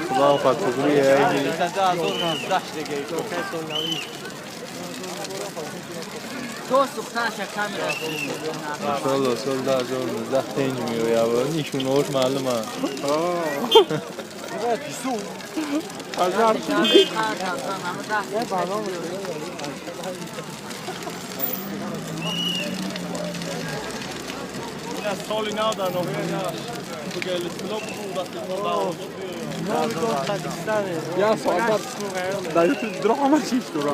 خدا فتوریه تو سوختنش کاملا ماشاءالله سال 2019 تنج میره یا نیشون اوش معلومه هزار سالی نادر نویه تو گلی سلوب بود Ja, så där. Där är ju drama sist då.